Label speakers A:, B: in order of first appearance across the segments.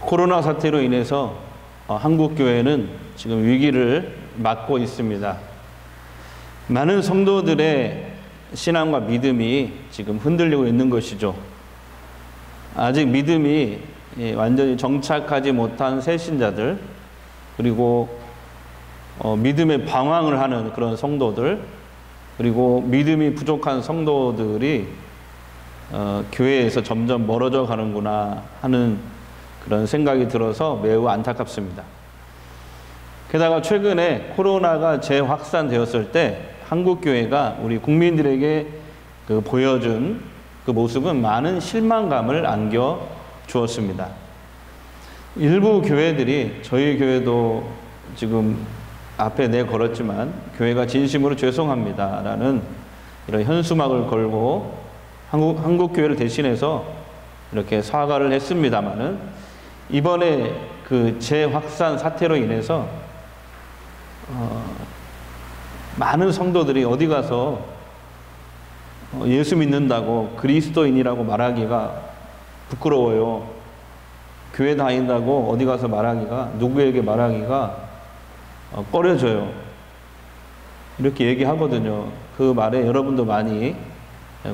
A: 코로나 사태로 인해서 한국교회는 지금 위기를 맞고 있습니다. 많은 성도들의 신앙과 믿음이 지금 흔들리고 있는 것이죠. 아직 믿음이 완전히 정착하지 못한 새신자들, 그리고 믿음의 방황을 하는 그런 성도들, 그리고 믿음이 부족한 성도들이 교회에서 점점 멀어져 가는구나 하는 그런 생각이 들어서 매우 안타깝습니다. 게다가 최근에 코로나가 재확산되었을 때 한국교회가 우리 국민들에게 보여준 그 모습은 많은 실망감을 안겨주었습니다. 일부 교회들이, 저희 교회도 지금 앞에 내걸었지만 교회가 진심으로 죄송합니다 라는 이런 현수막을 걸고 한국교회를 대신해서 이렇게 사과를 했습니다마는, 이번에 그 재확산 사태로 인해서 많은 성도들이 어디 가서 예수 믿는다고, 그리스도인이라고 말하기가 부끄러워요. 교회 다닌다고 어디 가서 말하기가, 누구에게 말하기가 꺼려져요. 이렇게 얘기하거든요. 그 말에 여러분도 많이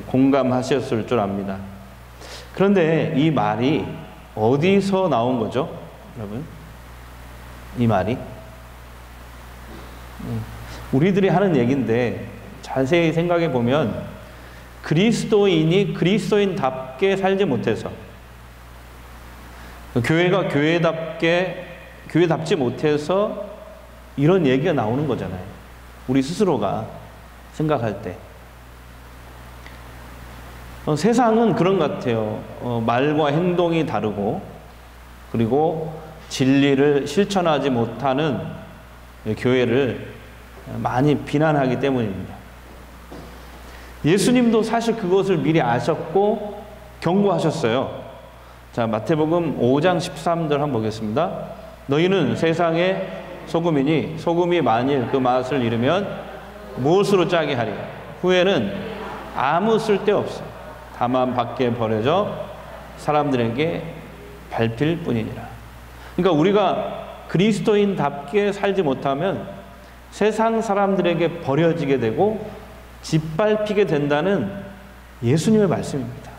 A: 공감하셨을 줄 압니다. 그런데 이 말이 어디서 나온 거죠, 여러분? 이 말이 우리들이 하는 얘기인데, 자세히 생각해 보면 그리스도인이 그리스도인답게 살지 못해서, 교회가 교회답지 못해서 이런 얘기가 나오는 거잖아요. 우리 스스로가 생각할 때. 세상은 그런 것 같아요. 말과 행동이 다르고, 그리고 진리를 실천하지 못하는 교회를 많이 비난하기 때문입니다. 예수님도 사실 그것을 미리 아셨고 경고하셨어요. 자, 마태복음 5장 13절 한번 보겠습니다. 너희는 세상의 소금이니 소금이 만일 그 맛을 잃으면 무엇으로 짜게 하리요? 후에는 아무 쓸데없어. 다만 밖에 버려져 사람들에게 밟힐 뿐이니라. 그러니까 우리가 그리스도인답게 살지 못하면 세상 사람들에게 버려지게 되고 짓밟히게 된다는 예수님의 말씀입니다.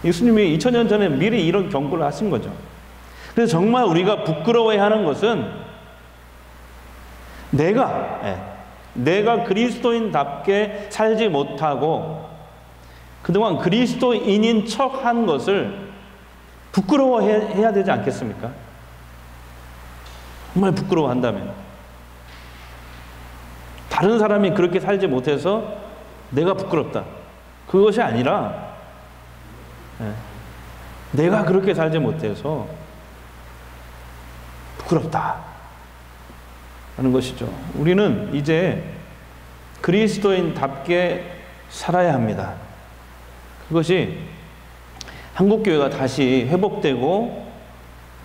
A: 예수님이 2000년 전에 미리 이런 경고를 하신 거죠. 그래서 정말 우리가 부끄러워해야 하는 것은 내가 그리스도인답게 살지 못하고 그동안 그리스도인인 척 한 것을 부끄러워해야 되지 않겠습니까? 정말 부끄러워한다면, 다른 사람이 그렇게 살지 못해서 내가 부끄럽다, 그것이 아니라 내가 그렇게 살지 못해서 부끄럽다 하는 것이죠. 우리는 이제 그리스도인답게 살아야 합니다. 그것이 한국교회가 다시 회복되고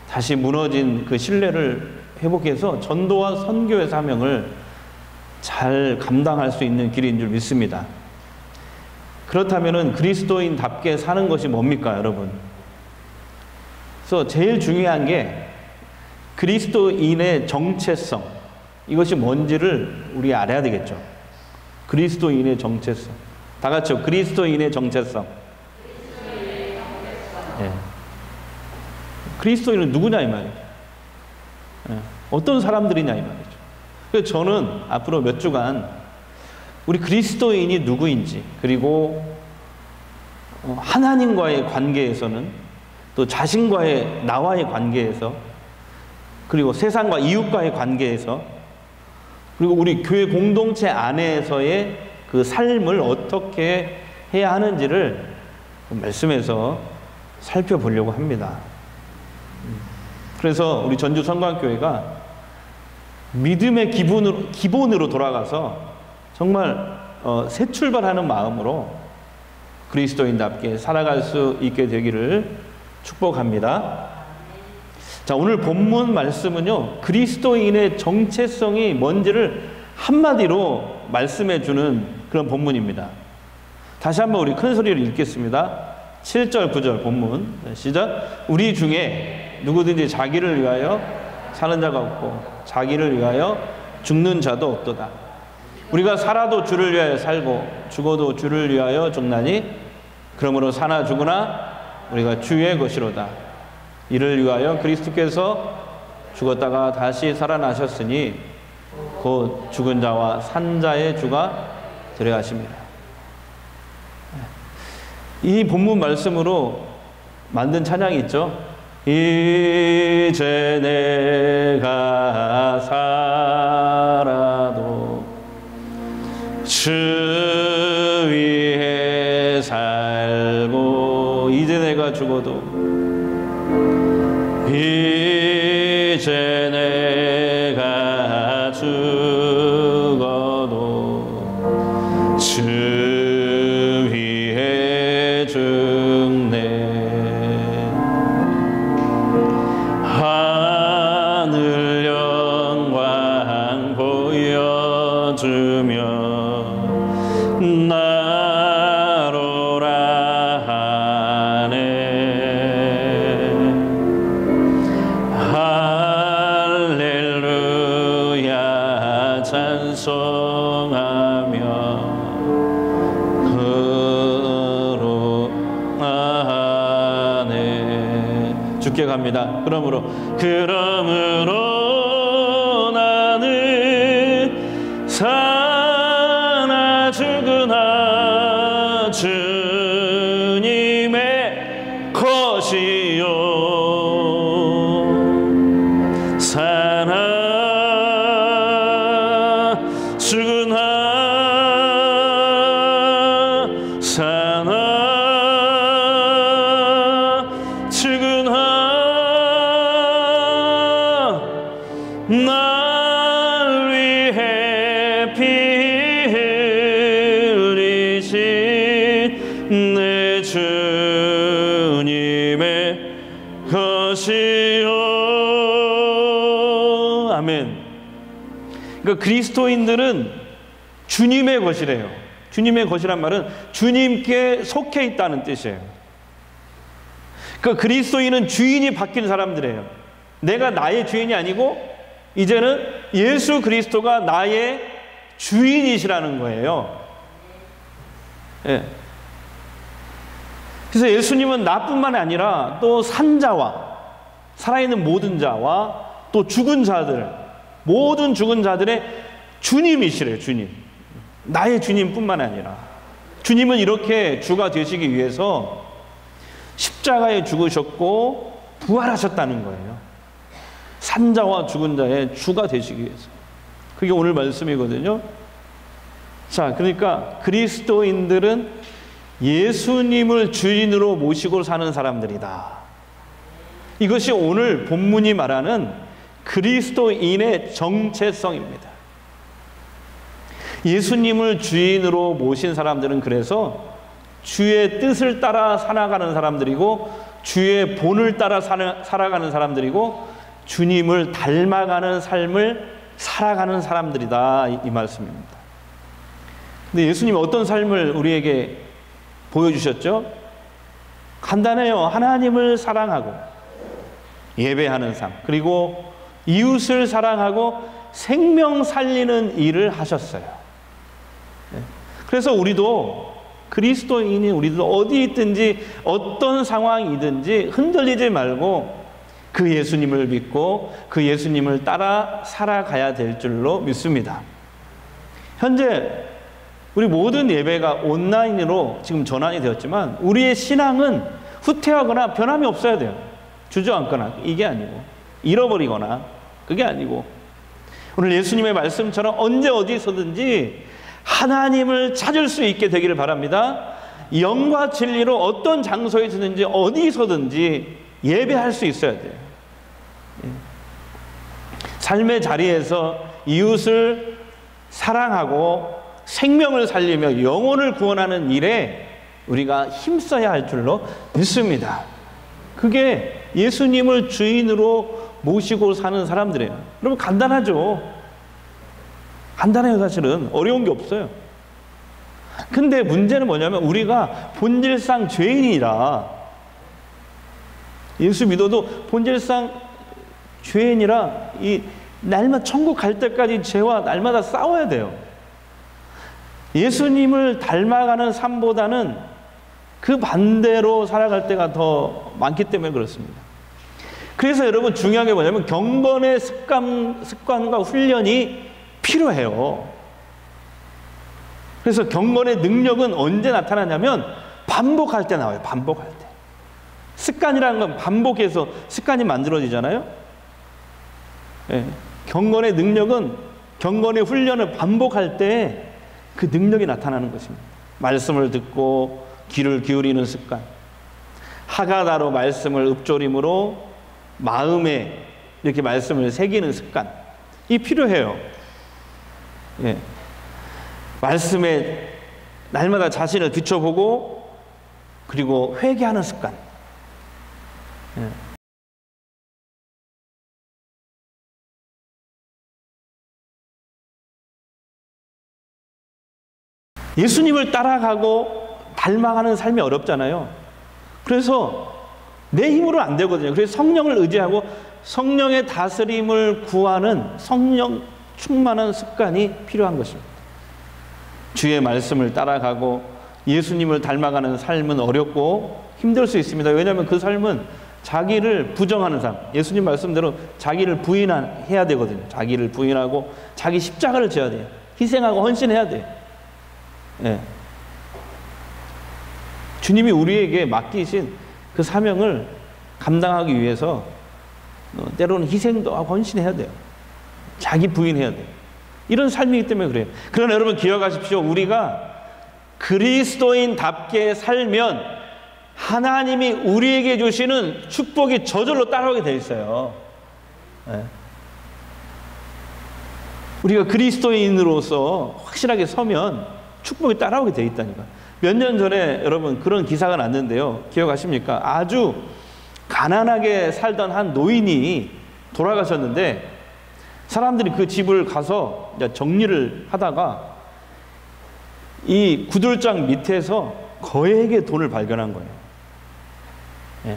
A: 다시 무너진 그 신뢰를 회복해서 전도와 선교의 사명을 잘 감당할 수 있는 길인 줄 믿습니다. 그렇다면 그리스도인답게 사는 것이 뭡니까, 여러분? 그래서 제일 중요한 게 그리스도인의 정체성, 이것이 뭔지를 우리 알아야 되겠죠. 그리스도인의 정체성. 다 같이요. 그리스도인의 정체성. 그리스도인은 누구냐 이 말이죠. 어떤 사람들이냐 이 말이죠. 그래서 저는 앞으로 몇 주간 우리 그리스도인이 누구인지, 그리고 하나님과의 관계에서는, 또 자신과의, 나와의 관계에서, 그리고 세상과 이웃과의 관계에서, 그리고 우리 교회 공동체 안에서의 그 삶을 어떻게 해야 하는지를 말씀에서 살펴보려고 합니다. 그래서 우리 전주 성광교회가 믿음의 기본으로 돌아가서 정말 새 출발하는 마음으로 그리스도인답게 살아갈 수 있게 되기를 축복합니다. 자, 오늘 본문 말씀은요, 그리스도인의 정체성이 뭔지를 한마디로 말씀해 주는 그런 본문입니다. 다시 한번 우리 큰 소리로 읽겠습니다. 7절, 9절 본문. 시작. 우리 중에 누구든지 자기를 위하여 사는 자가 없고 자기를 위하여 죽는 자도 없도다. 우리가 살아도 주를 위하여 살고 죽어도 주를 위하여 죽나니 그러므로 사나 죽으나 우리가 주의 것이로다. 이를 위하여 그리스도께서 죽었다가 다시 살아나셨으니 곧 죽은 자와 산 자의 주가 되려 하심이라. 이 본문 말씀으로 만든 찬양이 있죠. 이제 내가 살아도 주 위에 살고 이제 내가 죽어도 이제 내가 죽어도 주 위에 죽네. 하늘 영광 보여주며 나로라 하네. 할렐루야 찬송하며 그러하네. 죽게 갑니다. 그러므로 나는 사나 죽으나 주님의 것이요 사나 죽으나 사나 죽으나 날 위해 피 흘리신 내 주님의 것이요. 아멘. 그러니까 그리스도인들은 주님의 것이래요. 주님의 것이란 말은 주님께 속해 있다는 뜻이에요. 그러니까 그리스도인은 주인이 바뀐 사람들이에요. 내가 나의 주인이 아니고 이제는 예수 그리스도가 나의 주인이시라는 거예요. 예. 그래서 예수님은 나뿐만 아니라 또 산자와 살아있는 모든 자와 또 죽은 자들, 모든 죽은 자들의 주님이시래요. 주님. 나의 주님뿐만 아니라 주님은 이렇게 주가 되시기 위해서 십자가에 죽으셨고 부활하셨다는 거예요. 산자와 죽은 자의 주가 되시기 위해서. 그게 오늘 말씀이거든요. 자, 그러니까 그리스도인들은 예수님을 주인으로 모시고 사는 사람들이다. 이것이 오늘 본문이 말하는 그리스도인의 정체성입니다. 예수님을 주인으로 모신 사람들은 그래서 주의 뜻을 따라 살아가는 사람들이고 주의 본을 따라 살아가는 사람들이고 주님을 닮아가는 삶을 살아가는 사람들이다. 이 말씀입니다. 근데 예수님이 어떤 삶을 우리에게 보여주셨죠? 간단해요. 하나님을 사랑하고 예배하는 삶, 그리고 이웃을 사랑하고 생명 살리는 일을 하셨어요. 그래서 우리도 그리스도인이 우리도 어디 있든지 어떤 상황이든지 흔들리지 말고 그 예수님을 믿고 그 예수님을 따라 살아가야 될 줄로 믿습니다. 현재 우리 모든 예배가 온라인으로 지금 전환이 되었지만 우리의 신앙은 후퇴하거나 변함이 없어야 돼요. 주저앉거나 이게 아니고 잃어버리거나 그게 아니고 오늘 예수님의 말씀처럼 언제 어디서든지 하나님을 찾을 수 있게 되기를 바랍니다. 영과 진리로 어떤 장소에 있든지 어디서든지 예배할 수 있어야 돼요. 삶의 자리에서 이웃을 사랑하고 생명을 살리며 영혼을 구원하는 일에 우리가 힘써야 할 줄로 믿습니다. 그게 예수님을 주인으로 모시고 사는 사람들이에요. 여러분, 간단하죠. 간단해요. 사실은 어려운 게 없어요. 근데 문제는 뭐냐면 우리가 본질상 죄인이라, 예수 믿어도 본질상 죄인이라 이 날마다 천국 갈 때까지 죄와 날마다 싸워야 돼요. 예수님을 닮아가는 삶보다는 그 반대로 살아갈 때가 더 많기 때문에 그렇습니다. 그래서 여러분, 중요한 게 뭐냐면 경건의 습관과 훈련이 필요해요. 그래서 경건의 능력은 언제 나타나냐면 반복할 때 나와요. 반복할 때. 습관이라는 건 반복해서 습관이 만들어지잖아요. 예. 경건의 능력은, 경건의 훈련을 반복할 때 그 능력이 나타나는 것입니다. 말씀을 듣고 귀를 기울이는 습관, 하가다로 말씀을 읊조림으로 마음에 이렇게 말씀을 새기는 습관, 이 필요해요. 예. 말씀에 날마다 자신을 비춰보고 그리고 회개하는 습관. 예. 예수님을 따라가고 닮아가는 삶이 어렵잖아요. 그래서 내 힘으로는 안 되거든요. 그래서 성령을 의지하고 성령의 다스림을 구하는 성령 충만한 습관이 필요한 것입니다. 주의 말씀을 따라가고 예수님을 닮아가는 삶은 어렵고 힘들 수 있습니다. 왜냐하면 그 삶은 자기를 부정하는 삶, 예수님 말씀대로 자기를 부인해야 되거든요. 자기를 부인하고 자기 십자가를 져야 돼요. 희생하고 헌신해야 돼요. 예. 주님이 우리에게 맡기신 그 사명을 감당하기 위해서 때로는 희생도 하고 헌신해야 돼요. 자기 부인해야 돼요. 이런 삶이기 때문에 그래요. 그러나 여러분 기억하십시오. 우리가 그리스도인답게 살면 하나님이 우리에게 주시는 축복이 저절로 따라오게 돼 있어요. 예. 우리가 그리스도인으로서 확실하게 서면 축복이 따라오게 돼 있다니까. 몇 년 전에 여러분 그런 기사가 났는데요. 기억하십니까? 아주 가난하게 살던 한 노인이 돌아가셨는데 사람들이 그 집을 가서 정리를 하다가 이 구들장 밑에서 거액의 돈을 발견한 거예요. 예.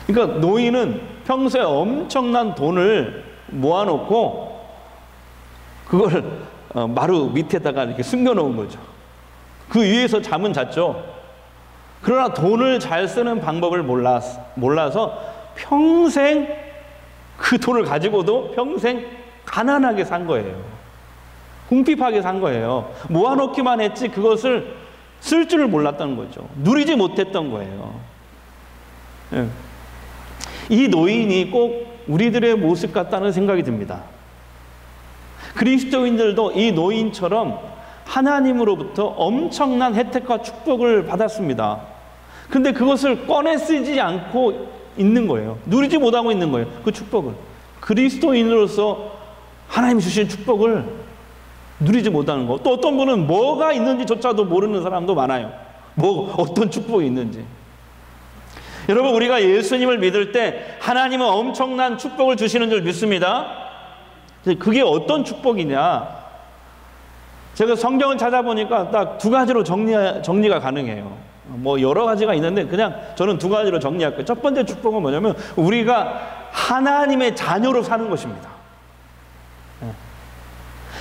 A: 그러니까 노인은 평소에 엄청난 돈을 모아놓고 그걸 마루 밑에다가 이렇게 숨겨놓은 거죠. 그 위에서 잠은 잤죠. 그러나 돈을 잘 쓰는 방법을 몰라서 평생 그 돈을 가지고도 평생 가난하게 산 거예요. 궁핍하게 산 거예요. 모아놓기만 했지 그것을 쓸 줄을 몰랐다는 거죠. 누리지 못했던 거예요. 예. 이 노인이 꼭 우리들의 모습 같다는 생각이 듭니다. 그리스도인들도 이 노인처럼 하나님으로부터 엄청난 혜택과 축복을 받았습니다. 근데 그것을 꺼내 쓰지 않고 있는 거예요. 누리지 못하고 있는 거예요. 그 축복을. 그리스도인으로서 하나님이 주신 축복을 누리지 못하는 거. 또 어떤 분은 뭐가 있는지조차도 모르는 사람도 많아요. 어떤 축복이 있는지. 여러분, 우리가 예수님을 믿을 때 하나님은 엄청난 축복을 주시는 줄 믿습니다. 그게 어떤 축복이냐? 제가 성경을 찾아보니까 딱 두 가지로 정리가 가능해요. 뭐 여러 가지가 있는데 그냥 저는 두 가지로 정리할게요. 첫 번째 축복은 뭐냐면 우리가 하나님의 자녀로 사는 것입니다.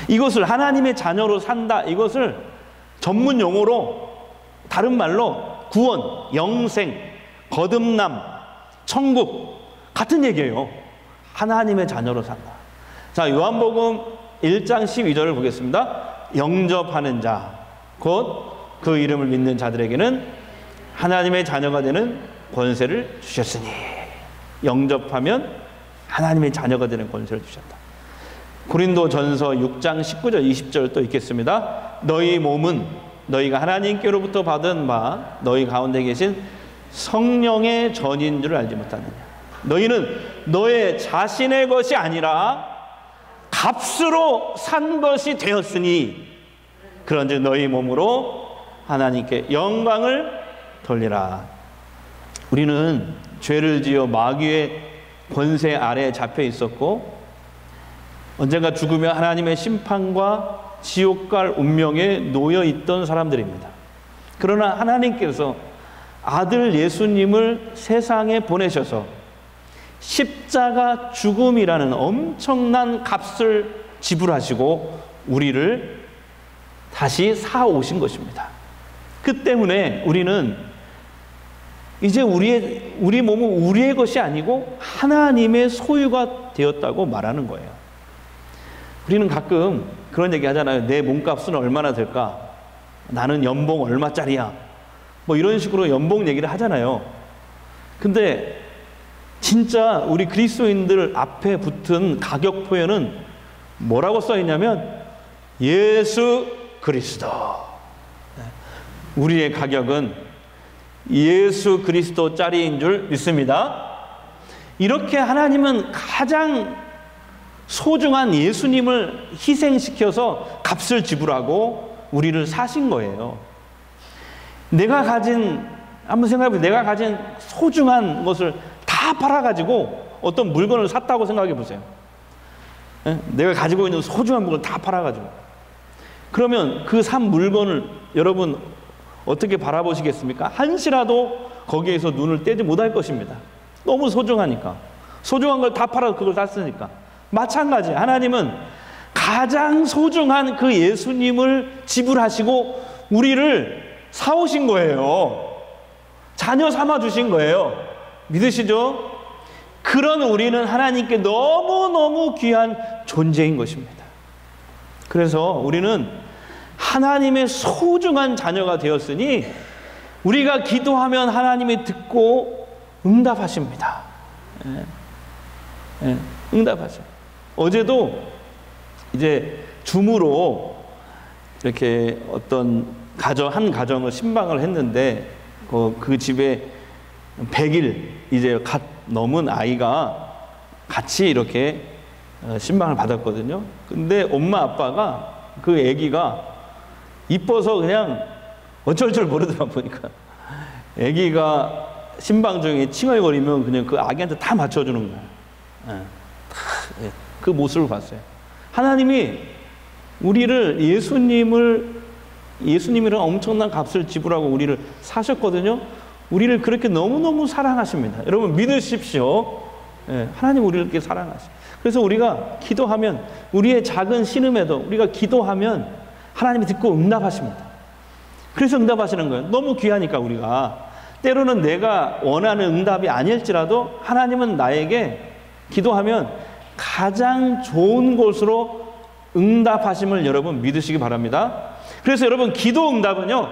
A: 이것을 하나님의 자녀로 산다, 이것을 전문 용어로 다른 말로 구원, 영생, 거듭남, 천국 같은 얘기예요. 하나님의 자녀로 산다. 자, 요한복음 1장 12절을 보겠습니다. 영접하는 자, 곧 그 이름을 믿는 자들에게는 하나님의 자녀가 되는 권세를 주셨으니. 영접하면 하나님의 자녀가 되는 권세를 주셨다. 고린도전서 6장 19절 20절 또 읽겠습니다. 너희 몸은 너희가 하나님께로부터 받은 바 너희 가운데 계신 성령의 전인 줄 알지 못하느냐. 너희는 너의 자신의 것이 아니라 값으로 산 것이 되었으니 그런즉 너희 몸으로 하나님께 영광을 돌리라. 우리는 죄를 지어 마귀의 권세 아래에 잡혀 있었고 언젠가 죽으면 하나님의 심판과 지옥 갈 운명에 놓여 있던 사람들입니다. 그러나 하나님께서 아들 예수님을 세상에 보내셔서 십자가 죽음이라는 엄청난 값을 지불하시고 우리를 다시 사오신 것입니다. 그 때문에 우리는 이제 우리 몸은 우리의 것이 아니고 하나님의 소유가 되었다고 말하는 거예요. 우리는 가끔 그런 얘기 하잖아요. 내 몸값은 얼마나 될까? 나는 연봉 얼마짜리야? 뭐 이런 식으로 연봉 얘기를 하잖아요. 근데 진짜 우리 그리스도인들 앞에 붙은 가격 표현은 뭐라고 써 있냐면 예수 그리스도. 우리의 가격은 예수 그리스도짜리인 줄 믿습니다. 이렇게 하나님은 가장 소중한 예수님을 희생시켜서 값을 지불하고 우리를 사신 거예요. 한번 생각해보세요. 내가 가진 소중한 것을 다 팔아가지고 어떤 물건을 샀다고 생각해보세요. 내가 가지고 있는 소중한 물건을 다 팔아가지고. 그러면 그 산 물건을 여러분 어떻게 바라보시겠습니까? 한시라도 거기에서 눈을 떼지 못할 것입니다. 너무 소중하니까. 소중한 걸 다 팔아서 그걸 샀으니까. 마찬가지 하나님은 가장 소중한 그 예수님을 지불하시고 우리를 사오신 거예요. 자녀 삼아 주신 거예요. 믿으시죠? 그런 우리는 하나님께 너무너무 귀한 존재인 것입니다. 그래서 우리는 하나님의 소중한 자녀가 되었으니 우리가 기도하면 하나님이 듣고 응답하십니다. 응답하세요. 어제도 이제 줌으로 이렇게 어떤 한 가정을 신방을 했는데 그 집에 100일 이제 갓 넘은 아이가 같이 이렇게 신방을 받았거든요. 근데 엄마 아빠가 그 아기가 이뻐서 그냥 어쩔 줄 모르더라 보니까 아기가 신방 중에 칭얼거리면 그냥 그 아기한테 다 맞춰주는 거예요. 그 모습을 봤어요. 하나님이 우리를 예수님이랑 엄청난 값을 지불하고 우리를 사셨거든요. 우리를 그렇게 너무너무 사랑하십니다. 여러분 믿으십시오. 하나님 우리를 그렇게 사랑하십니다. 그래서 우리가 기도하면 우리의 작은 신음에도 우리가 기도하면 하나님이 듣고 응답하십니다. 그래서 응답하시는 거예요. 너무 귀하니까 우리가. 때로는 내가 원하는 응답이 아닐지라도 하나님은 나에게 기도하면 가장 좋은 곳으로 응답하심을 여러분 믿으시기 바랍니다. 그래서 여러분 기도 응답은요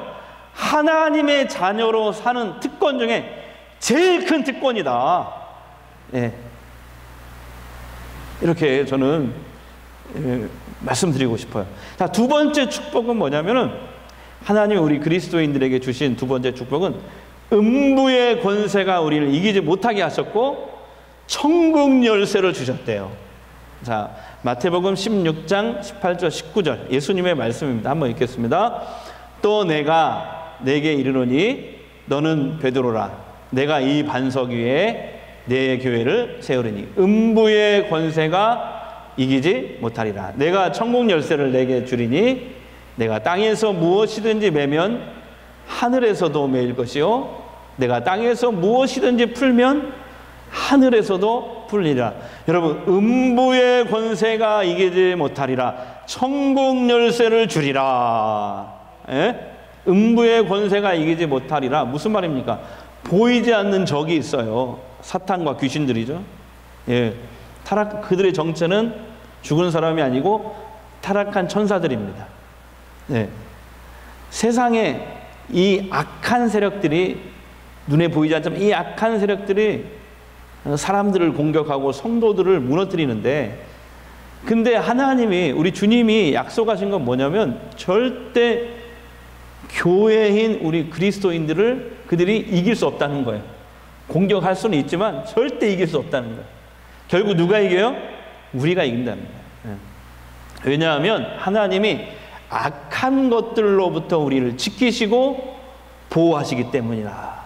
A: 하나님의 자녀로 사는 특권 중에 제일 큰 특권이다. 이렇게 저는 말씀드리고 싶어요. 자, 두 번째 축복은 뭐냐면은 하나님이 우리 그리스도인들에게 주신 두 번째 축복은 음부의 권세가 우리를 이기지 못하게 하셨고 천국 열쇠를 주셨대요. 자, 마태복음 16장 18절 19절 예수님의 말씀입니다. 한번 읽겠습니다. 또 내가 내게 이르노니 너는 베드로라. 내가 이 반석 위에 내 교회를 세우리니 음부의 권세가 이기지 못하리라. 내가 천국 열쇠를 내게 주리니 내가 땅에서 무엇이든지 매면 하늘에서도 매일 것이요 내가 땅에서 무엇이든지 풀면 하늘에서도 풀리라. 여러분 음부의 권세가 이기지 못하리라. 천국 열쇠를 주리라. 음부의 권세가 이기지 못하리라. 무슨 말입니까? 보이지 않는 적이 있어요. 사탄과 귀신들이죠. 그들의 정체는 죽은 사람이 아니고 타락한 천사들입니다. 세상에 이 악한 세력들이 눈에 보이지 않지만 이 악한 세력들이 사람들을 공격하고 성도들을 무너뜨리는데 근데 하나님이 우리 주님이 약속하신 건 뭐냐면 절대 교회인 우리 그리스도인들을 그들이 이길 수 없다는 거예요. 공격할 수는 있지만 절대 이길 수 없다는 거예요. 결국 누가 이겨요? 우리가 이긴다는 거예요. 왜냐하면 하나님이 악한 것들로부터 우리를 지키시고 보호하시기 때문이라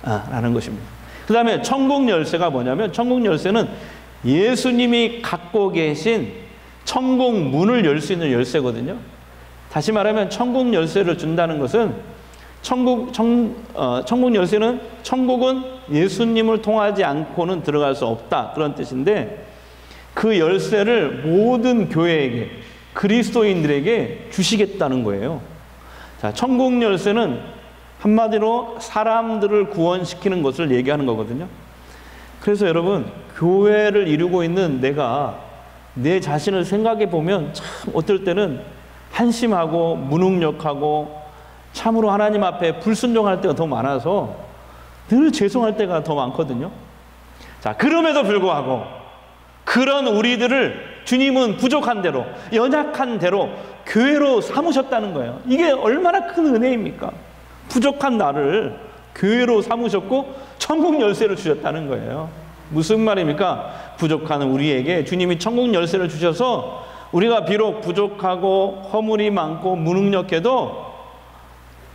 A: 라는 것입니다. 그 다음에 천국 열쇠가 뭐냐면, 천국 열쇠는 예수님이 갖고 계신 천국 문을 열 수 있는 열쇠거든요. 다시 말하면 천국 열쇠를 준다는 것은, 천국 열쇠는, 천국은 예수님을 통하지 않고는 들어갈 수 없다, 그런 뜻인데, 그 열쇠를 모든 교회에게, 그리스도인들에게 주시겠다는 거예요. 자, 천국 열쇠는 한마디로 사람들을 구원시키는 것을 얘기하는 거거든요. 그래서 여러분, 교회를 이루고 있는 내가 내 자신을 생각해 보면 참 어떨 때는 한심하고 무능력하고 참으로 하나님 앞에 불순종할 때가 더 많아서 늘 죄송할 때가 더 많거든요. 자, 그럼에도 불구하고 그런 우리들을 주님은 부족한 대로, 연약한 대로 교회로 삼으셨다는 거예요. 이게 얼마나 큰 은혜입니까? 부족한 나를 교회로 삼으셨고 천국 열쇠를 주셨다는 거예요. 무슨 말입니까? 부족한 우리에게 주님이 천국 열쇠를 주셔서 우리가 비록 부족하고 허물이 많고 무능력해도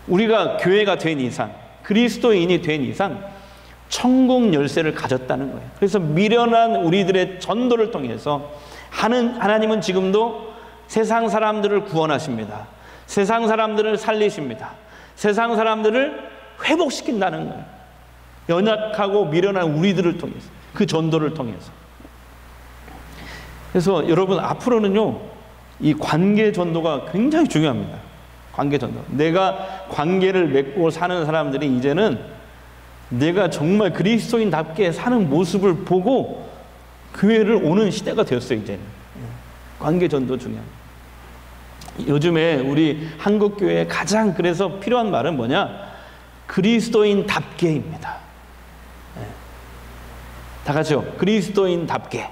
A: 우리가 교회가 된 이상, 그리스도인이 된 이상 천국 열쇠를 가졌다는 거예요. 그래서 미련한 우리들의 전도를 통해서 하나님은 지금도 세상 사람들을 구원하십니다. 세상 사람들을 살리십니다. 세상 사람들을 회복시킨다는 거예요. 연약하고 미련한 우리들을 통해서, 그 전도를 통해서. 그래서 여러분, 앞으로는요, 이 관계 전도가 굉장히 중요합니다. 관계 전도. 내가 관계를 맺고 사는 사람들이 이제는 내가 정말 그리스도인답게 사는 모습을 보고 교회를 오는 시대가 되었어요, 이제는. 관계 전도 중요합니다. 요즘에 우리 한국교회에 가장 그래서 필요한 말은 뭐냐? 그리스도인답게입니다. 다 같이요. 그리스도인답게.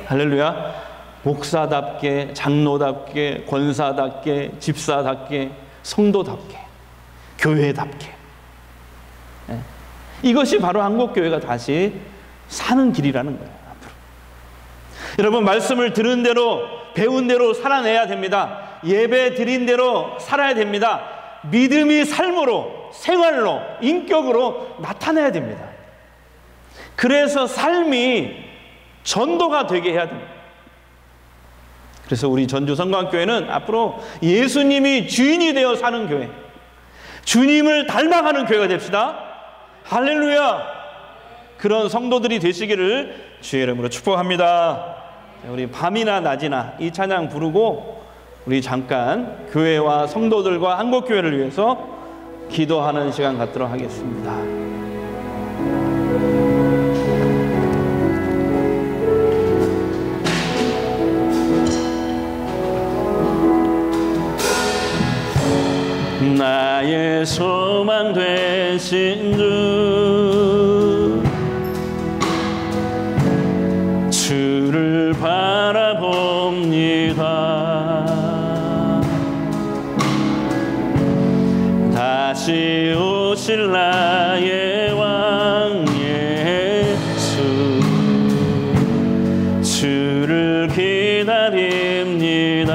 A: 할렐루야. 목사답게, 장로답게, 권사답게, 집사답게, 성도답게, 교회답게. 이것이 바로 한국교회가 다시 사는 길이라는 거예요. 앞으로. 여러분, 말씀을 들은 대로, 배운 대로 살아내야 됩니다. 예배 드린 대로 살아야 됩니다. 믿음이 삶으로, 생활로, 인격으로 나타나야 됩니다. 그래서 삶이 전도가 되게 해야 됩니다. 그래서 우리 전주 성광교회는 앞으로 예수님이 주인이 되어 사는 교회, 주님을 닮아가는 교회가 됩시다. 할렐루야. 그런 성도들이 되시기를 주의 이름으로 축복합니다. 우리 밤이나 낮이나 이 찬양 부르고 우리 잠깐 교회와 성도들과 한국교회를 위해서 기도하는 시간 갖도록 하겠습니다. 나의 소망 되신 주, 주를 바라봅니다. 다시 오실 나의 왕 예수, 주를 기다립니다.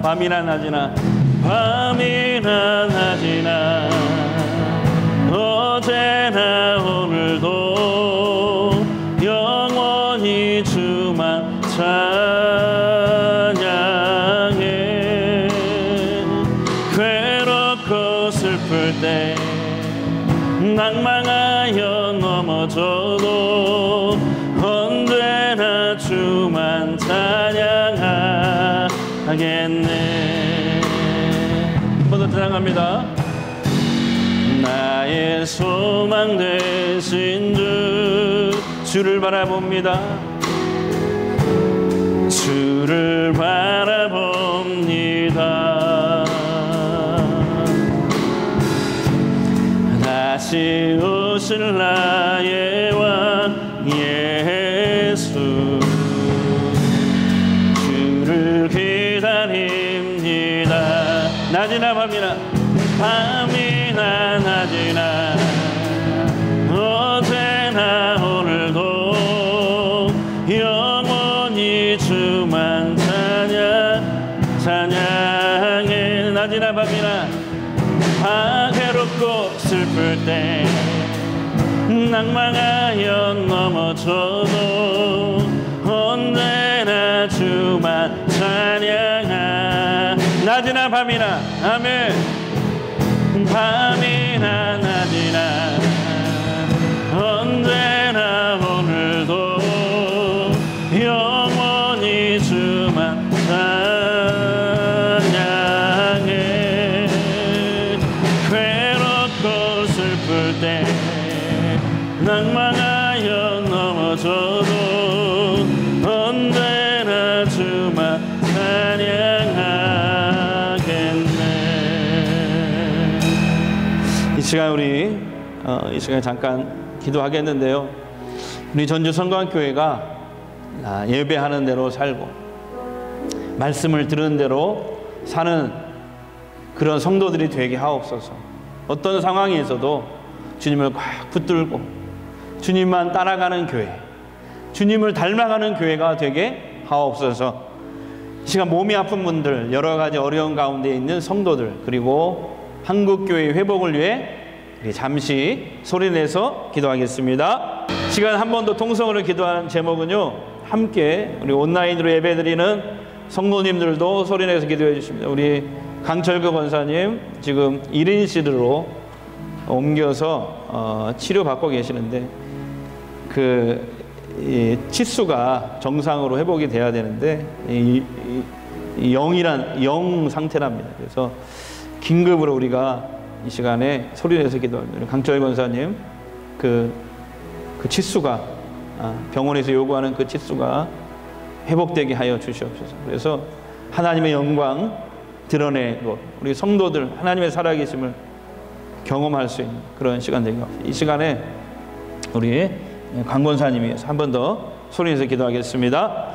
A: 밤이나 낮이나, 밤이나 낮이나, 어제나 오늘도 영원히 주만 찬양해. 괴롭고 슬플 때, 낭망하여 넘어져도 언제나 주만 찬양하겠네. 찬양합니다. 나의 소망 되신 주, 주를 바라봅니다. 주를 바라봅니다. 다시 오실 나의 왕 예수, 주를 기다립니다. 낮이나 밤이나, 밤이나 낮이나, 어제나 오늘도 영원히 주만 찬양해. 낮이나 밤이나, 괴롭고 슬플 때, 낭망하여 넘어져도 언제나 주만 찬양하. 낮이나 밤이나 아멘. 밤이나 낮이나 언제나 오늘도 영원히 주만 찬양해. 괴롭고 슬플 때 낭망하여 넘어져도 언제나 주만 찬양하겠네. 이 시간 우리 이 시간에 잠깐 기도하겠는데요. 우리 전주 성광교회가 예배하는 대로 살고 말씀을 들은 대로 사는 그런 성도들이 되게 하옵소서. 어떤 상황에서도 주님을 꽉 붙들고 주님만 따라가는 교회, 주님을 닮아가는 교회가 되게 하옵소서. 이 시간 몸이 아픈 분들, 여러 가지 어려운 가운데 있는 성도들, 그리고 한국교회의 회복을 위해 잠시 소리내서 기도하겠습니다. 시간 한 번 더 통성으로 기도하는 제목은요, 함께 우리 온라인으로 예배드리는 성도님들도 소리내서 기도해 주십니다. 우리 강철구 권사님 지금 1인실로 옮겨서 치료받고 계시는데 이 치수가 정상으로 회복이 돼야 되는데 영 상태랍니다. 그래서 긴급으로 우리가 이 시간에 소리내서 기도합니다. 강철 권사님 그 치수가 병원에서 요구하는 그 치수가 회복되게 하여 주시옵소서. 그래서 하나님의 영광 드러내고 우리 성도들 하나님의 살아계심을 경험할 수 있는 그런 시간 되게 합니다. 이 시간에 우리 강 권사님 위해서 한 번 더 소리내서 기도하겠습니다.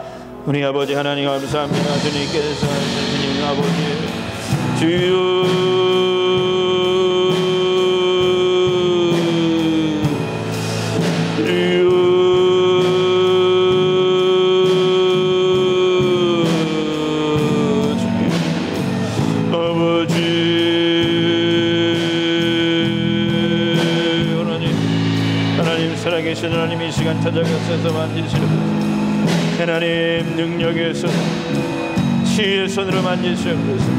A: 우리 아버지 하나님 감사합니다. 주님께서 주님 아버지 주여 하나님 이 시간 찾아가셔서 만지시옵소서. 하나님 능력의 손, 치유의 손으로 만지시옵소서.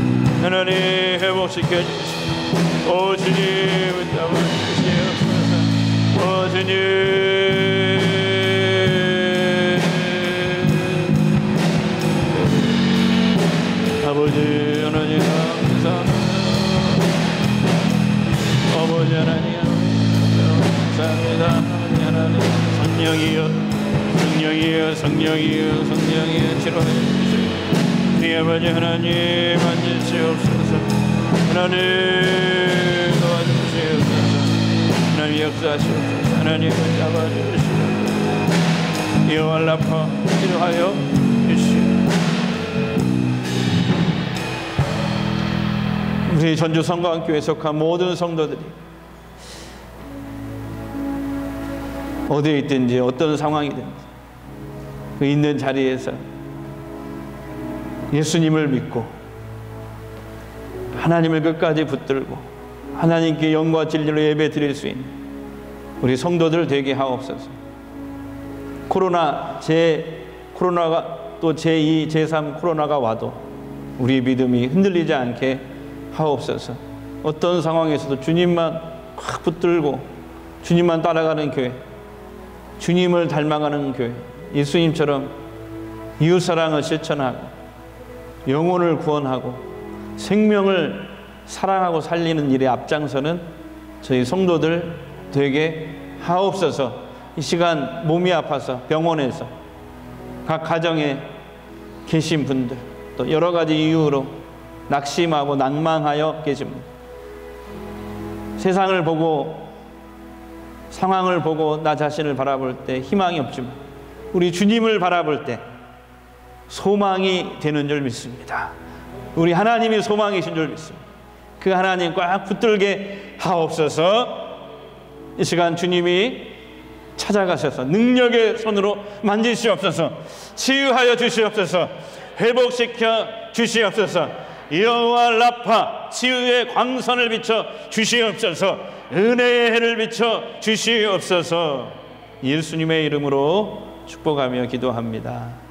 A: 하나님 회복시켜 주시옵소서. 오 주님 잡아주시옵소서. 오 주님 아버지 하나님 감사합니다. 아버지 하나님 감사합니다. 성령이여 치료해 주시옵소서. 우리 아버지 하나님 만지시옵소서. 하나님 도와주시옵소서. 하나님 역사하시옵소서. 하나님 잡아주시옵소서. 여호와 라파 치료하여 주시옵소서. 우리 전주 성광교회에 속한 모든 성도들이 어디에 있든지 어떤 상황이든지 그 있는 자리에서 예수님을 믿고 하나님을 끝까지 붙들고 하나님께 영과 진리로 예배 드릴 수 있는 우리 성도들 되게 하옵소서. 코로나가 또 제2, 제3 코로나가 와도 우리 믿음이 흔들리지 않게 하옵소서. 어떤 상황에서도 주님만 확 붙들고 주님만 따라가는 교회, 주님을 닮아가는 교회, 예수님처럼 이웃사랑을 실천하고 영혼을 구원하고 생명을 사랑하고 살리는 일에 앞장서는 저희 성도들 되게 하옵소서. 이 시간 몸이 아파서 병원에서 각 가정에 계신 분들, 또 여러 가지 이유로 낙심하고 낭망하여 계십니다. 세상을 보고 상황을 보고 나 자신을 바라볼 때 희망이 없지만 우리 주님을 바라볼 때 소망이 되는 줄 믿습니다. 우리 하나님이 소망이신 줄 믿습니다. 그 하나님 꽉 붙들게 하옵소서. 이 시간 주님이 찾아가셔서 능력의 손으로 만지시옵소서. 치유하여 주시옵소서. 회복시켜 주시옵소서. 여호와 라파 치유의 광선을 비춰 주시옵소서. 은혜의 해를 비춰 주시옵소서. 예수님의 이름으로 축복하며 기도합니다.